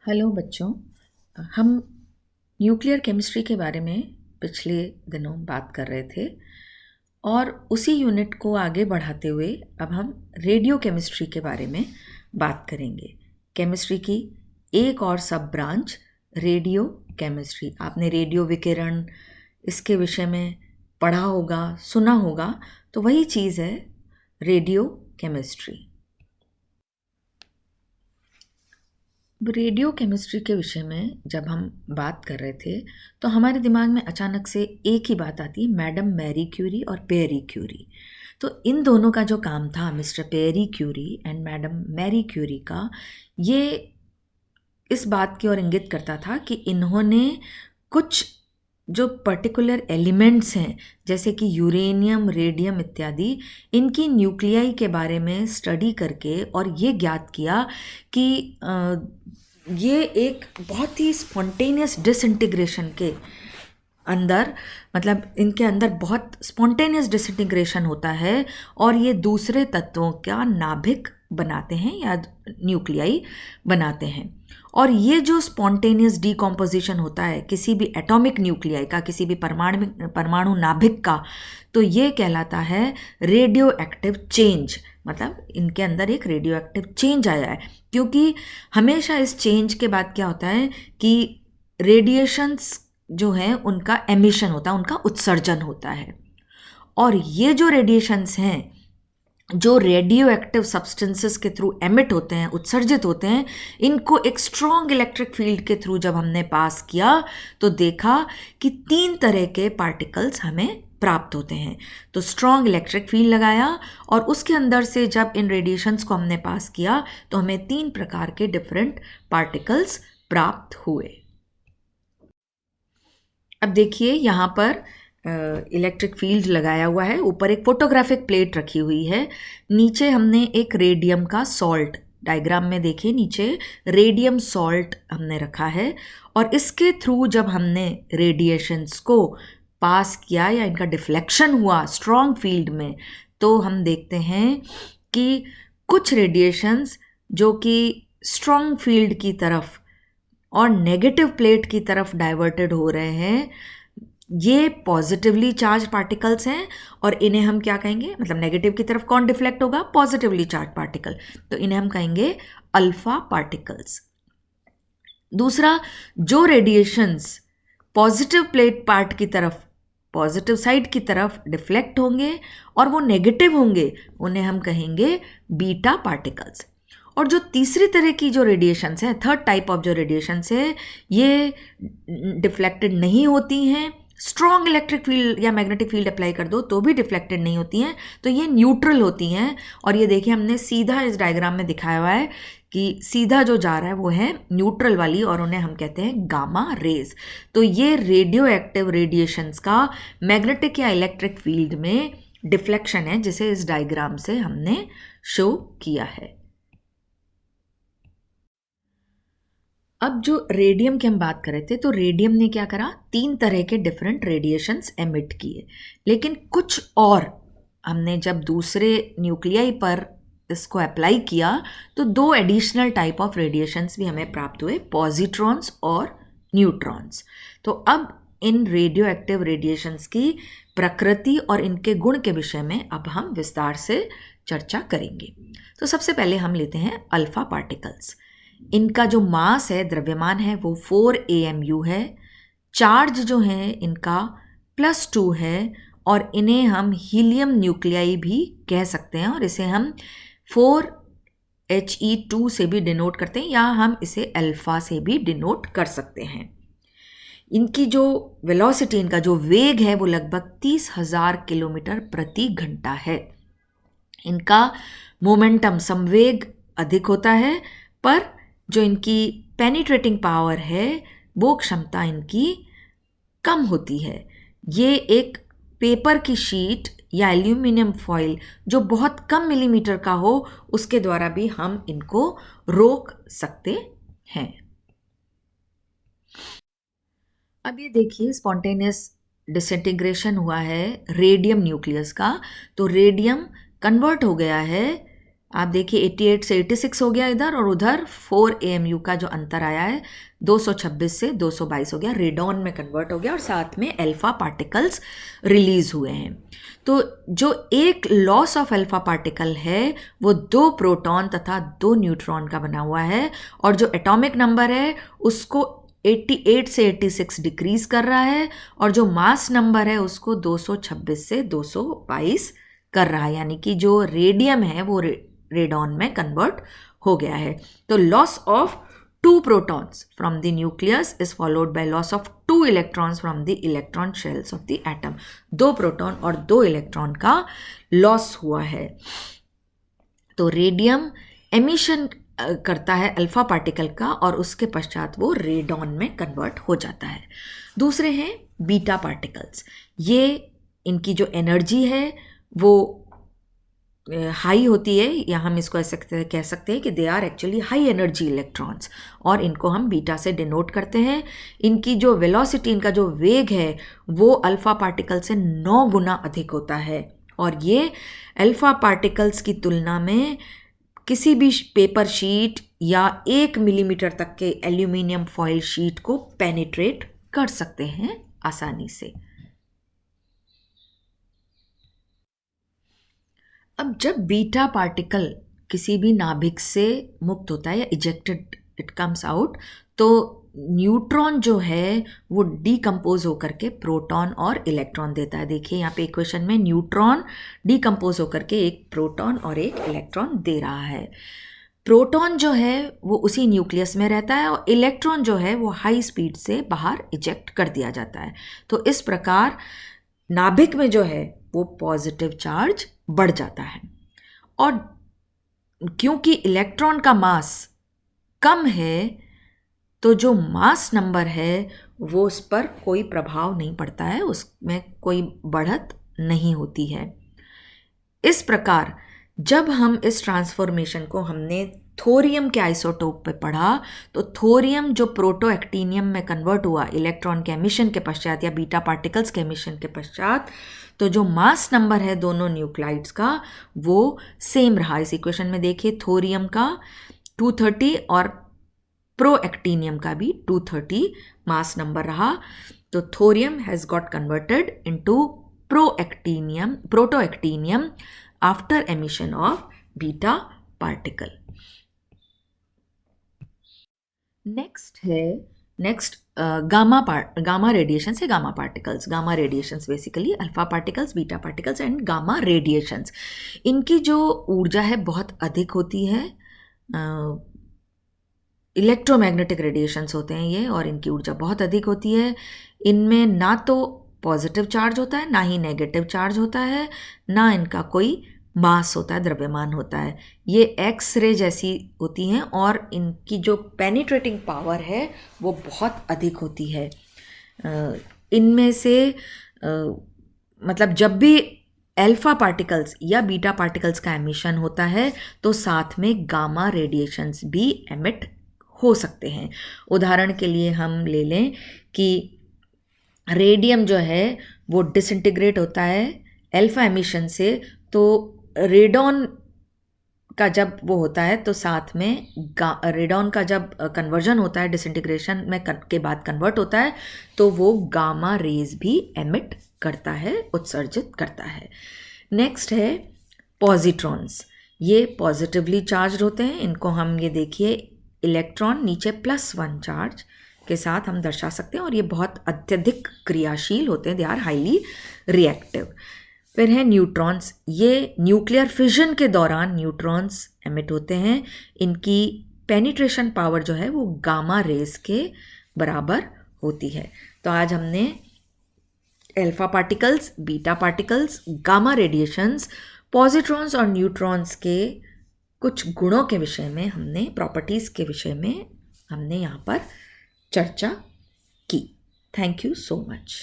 Hello बच्चों। हम nuclear chemistry के बारे में पिछले दिनों बात कर रहे थे और उसी यूनिट को आगे बढ़ाते हुए अब हम रेडियो केमिस्ट्री के बारे में बात करेंगे। केमिस्ट्री की एक और सब ब्रांच रेडियो केमिस्ट्री। आपने रेडियो विकिरण इसके विषय में पढ़ा होगा, सुना होगा, तो वही चीज़ है रेडियो केमिस्ट्री। रेडियो केमिस्ट्री के विषय में जब हम बात कर रहे थे तो हमारे दिमाग में अचानक से एक ही बात आती है, मैडम मैरी क्यूरी और पेरी क्यूरी। तो इन दोनों का जो काम था, mister Pierre Curie and madam Marie Curie का, ये इस बात की ओर इंगित करता था कि इन्होंने कुछ जो पर्टिकुलर एलिमेंट्स हैं जैसे कि यूरेनियम, रेडियम इत्यादि, इनकी न्यूक्लियाई के बारे में स्टडी करके और ये ज्ञात किया कि ये एक बहुत ही स्पॉन्टेनियस डिसइंटीग्रेशन के अंदर, मतलब इनके अंदर बहुत स्पॉन्टेनियस डिसइंटीग्रेशन होता है और ये दूसरे तत्वों का नाभिक बनाते हैं या न्यूक्लियाई बनाते हैं। और ये जो स्पॉन्टेनियस डीकॉम्पोजिशन होता है किसी भी एटॉमिक न्यूक्लियाई का, किसी भी परमाणु नाभिक का, तो ये कहलाता है रेडियो एक्टिव चेंज। मतलब इनके अंदर एक रेडियो एक्टिव चेंज आया है, क्योंकि हमेशा इस चेंज के बाद क्या होता है कि रेडिएशंस जो हैं उनका एमिशन होता है, उनका उत्सर्जन होता है। और ये जो रेडिएशंस हैं जो रेडियो एक्टिव सब्सटेंसेस के थ्रू एमिट होते हैं, उत्सर्जित होते हैं, इनको एक स्ट्रॉन्ग इलेक्ट्रिक फील्ड के थ्रू जब हमने पास किया तो देखा कि 3 तरह के पार्टिकल्स हमें प्राप्त होते हैं। तो स्ट्रॉन्ग इलेक्ट्रिक फील्ड लगाया और उसके अंदर से जब इन रेडिएशंस को हमने पास किया तो हमें 3 प्रकार के डिफरेंट पार्टिकल्स प्राप्त हुए। अब देखिए यहाँ पर इलेक्ट्रिक फील्ड लगाया हुआ है, ऊपर एक फोटोग्राफिक प्लेट रखी हुई है, नीचे हमने एक रेडियम का सॉल्ट, डायग्राम में देखिए नीचे रेडियम सॉल्ट हमने रखा है। और इसके थ्रू जब हमने रेडिएशंस को पास किया या इनका डिफ्लेक्शन हुआ स्ट्रॉन्ग फील्ड में, तो हम देखते हैं कि कुछ रेडिएशंस जो कि स्ट्रॉन्ग फील्ड की तरफ और नेगेटिव प्लेट की तरफ डाइवर्टेड हो रहे हैं, ये पॉजिटिवली चार्ज पार्टिकल्स हैं। और इन्हें हम क्या कहेंगे, मतलब नेगेटिव की तरफ कौन डिफ्लेक्ट होगा, पॉजिटिवली चार्ज पार्टिकल, तो इन्हें हम कहेंगे अल्फा पार्टिकल्स। दूसरा, जो रेडिएशंस पॉजिटिव प्लेट पार्ट की तरफ, पॉजिटिव साइड की तरफ डिफ्लेक्ट होंगे और वो नेगेटिव होंगे, उन्हें हम कहेंगे बीटा पार्टिकल्स। और जो तीसरी तरह की जो रेडिएशंस है, थर्ड टाइप ऑफ जो रेडिएशंस है, ये डिफ्लेक्टेड नहीं होती हैं, स्ट्रॉन्ग इलेक्ट्रिक फील्ड या मैग्नेटिक फील्ड अप्लाई कर दो तो भी डिफ्लेक्टेड नहीं होती हैं, तो ये न्यूट्रल होती हैं। और ये देखिए हमने सीधा इस डायग्राम में दिखाया हुआ है कि सीधा जो जा रहा है वो है न्यूट्रल वाली, और उन्हें हम कहते हैं गामा रेज। तो ये रेडियो एक्टिव रेडिएशंस का मैग्नेटिक या इलेक्ट्रिक फील्ड में डिफ्लेक्शन है, जिसे इस डायग्राम से हमने शो किया है। अब जो रेडियम की हम बात कर रहे थे, तो रेडियम ने क्या करा, 3 तरह के डिफरेंट रेडिएशंस एमिट किए। लेकिन कुछ और हमने जब दूसरे न्यूक्लियाई पर इसको अप्लाई किया तो 2 एडिशनल टाइप ऑफ रेडिएशंस भी हमें प्राप्त हुए, पॉजिट्रॉन्स और न्यूट्रॉन्स। तो अब इन रेडियो एक्टिव रेडिएशंस की प्रकृति और इनके गुण के विषय में अब हम विस्तार से चर्चा करेंगे। तो सबसे पहले हम लेते हैं अल्फा पार्टिकल्स। इनका जो मास है, द्रव्यमान है, वो 4 AMU है। चार्ज जो है इनका +2 है और इन्हें हम हीलियम न्यूक्लियाई भी कह सकते हैं, और इसे हम 4He2 से भी डिनोट करते हैं, या हम इसे अल्फा से भी डिनोट कर सकते हैं। इनकी जो वेलोसिटी, इनका जो वेग है, वो लगभग 30,000 किलोमीटर प्रति घंटा है। इनका मोमेंटम, संवेग अधिक होता है, पर जो इनकी पेनिट्रेटिंग पावर है, वो क्षमता इनकी कम होती है। ये एक पेपर की शीट या एल्यूमिनियम फॉइल जो बहुत कम मिलीमीटर का हो, उसके द्वारा भी हम इनको रोक सकते हैं। अब ये देखिए, स्पॉन्टेनियस डिसइंटीग्रेशन हुआ है रेडियम न्यूक्लियस का, तो रेडियम कन्वर्ट हो गया है आप देखिए 88 से 86 हो गया इधर, और उधर 4 AMU का जो अंतर आया है 226 से 222 हो गया, रेडॉन में कन्वर्ट हो गया, और साथ में अल्फा पार्टिकल्स रिलीज हुए हैं। तो जो एक लॉस ऑफ अल्फा पार्टिकल है वो 2 प्रोटॉन तथा 2 न्यूट्रॉन का बना हुआ है, और जो एटॉमिक नंबर है उसको 88 से 86 डिक्रीज कर रहा है, और जो मास नंबर है उसको 226 से 222 कर रहा है, यानी कि जो रेडियम है वो रेडॉन में कन्वर्ट हो गया है। तो loss of 2 protons from the nucleus is followed by loss of 2 electrons from the electron shells of the atom। 2 proton और 2 इलेक्ट्रॉन का लॉस हुआ है। तो रेडियम एमिशन करता है अल्फा पार्टिकल का, और उसके पश्चात वो रेडॉन में कन्वर्ट हो जाता है। दूसरे हैं बीटा पार्टिकल्स। ये इनकी जो एनर्जी है वो हाई होती है, या हम इसको ऐसे कह सकते हैं कि they are actually high energy electrons, और इनको हम बीटा से डिनोट करते हैं। इनकी जो वेलोसिटी, इनका जो वेग है वो अल्फा पार्टिकल से 9 गुना अधिक होता है, और ये अल्फा पार्टिकल्स की तुलना में किसी भी पेपर शीट या 1 मिलीमीटर तक के एल्यूमिनियम फॉइल शीट को पेनिट्रेट कर सकते हैं आसानी से। अब जब बीटा पार्टिकल किसी भी नाभिक से मुक्त होता है या इजेक्टेड इट कम्स आउट, तो न्यूट्रॉन जो है वो डीकम्पोज होकर के प्रोटॉन और इलेक्ट्रॉन देता है। देखिए यहाँ पे इक्वेशन में न्यूट्रॉन डीकम्पोज होकर के एक प्रोटॉन और एक इलेक्ट्रॉन दे रहा है। प्रोटॉन जो है वो उसी न्यूक्लियस में रहता है, और इलेक्ट्रॉन जो है वो हाई स्पीड से बाहर इजेक्ट कर दिया जाता है। तो इस प्रकार नाभिक में जो है वो पॉजिटिव चार्ज बढ़ जाता है, और क्योंकि इलेक्ट्रॉन का मास कम है तो जो मास नंबर है वो उस पर कोई प्रभाव नहीं पड़ता है, उसमें कोई बढ़त नहीं होती है। इस प्रकार जब हम इस ट्रांसफॉर्मेशन को हमने थोरियम के आइसोटोप पे पढ़ा, तो थोरियम जो प्रोटो एक्टिनियम में कन्वर्ट हुआ इलेक्ट्रॉन के एमिशन के पश्चात या बीटा पार्टिकल्स के एमिशन के पश्चात, तो जो मास नंबर है दोनों न्यूक्लाइड्स का वो सेम रहा। इस इक्वेशन में देखिए थोरियम का 230 और प्रो एक्टिनियम का भी 230 मास नंबर रहा। तो thorium has got converted into proto actinium after emission of beta particle. Next gamma radiation से gamma particles. Gamma radiations basically alpha particles, beta particles and gamma radiations. इनकी जो ऊर्जा है बहुत अधिक होती है। इलेक्ट्रोमैग्नेटिक रेडिएशंस होते हैं ये, और इनकी ऊर्जा बहुत अधिक होती है। इनमें ना तो पॉजिटिव चार्ज होता है, ना ही नेगेटिव चार्ज होता है, ना इनका कोई मास होता है, द्रव्यमान होता है। ये एक्स रे जैसी होती हैं, और इनकी जो पेनिट्रेटिंग पावर है वो बहुत अधिक होती है। इनमें से मतलब जब भी अल्फा पार्टिकल्स या बीटा पार्टिकल्स का एमिशन होता है तो साथ में गामा रेडिएशंस भी एमिट हो सकते हैं। उदाहरण के लिए हम ले लें कि रेडियम जो है वो डिसइंटीग्रेट होता है अल्फा एमिशन से, तो रेडॉन का जब वो होता है तो साथ में रेडॉन का जब कन्वर्जन होता है डिसइंटीग्रेशन में के बाद कन्वर्ट होता है, तो वो गामा रेज भी एमिट करता है, उत्सर्जित करता है। नेक्स्ट है पॉजिट्रॉन्स। ये पॉजिटिवली चार्ज होते हैं। इनको हम ये देखिए इलेक्ट्रॉन नीचे +1 चार्ज के साथ हम दर्शा सकते हैं, और ये बहुत अत्यधिक क्रियाशील होते हैं, दे आर हाईली रिएक्टिव। फिर है न्यूट्रॉन्स। ये न्यूक्लियर फिजन के दौरान न्यूट्रॉन्स एमिट होते हैं। इनकी पेनिट्रेशन पावर जो है वो गामा रेज के बराबर होती है। तो आज हमने alpha particles, beta particles, gamma radiations, positrons और न्यूट्रॉन्स के कुछ गुणों के विषय में हमने, प्रॉपर्टीज़ के विषय में हमने यहाँ पर चर्चा की। Thank you so much.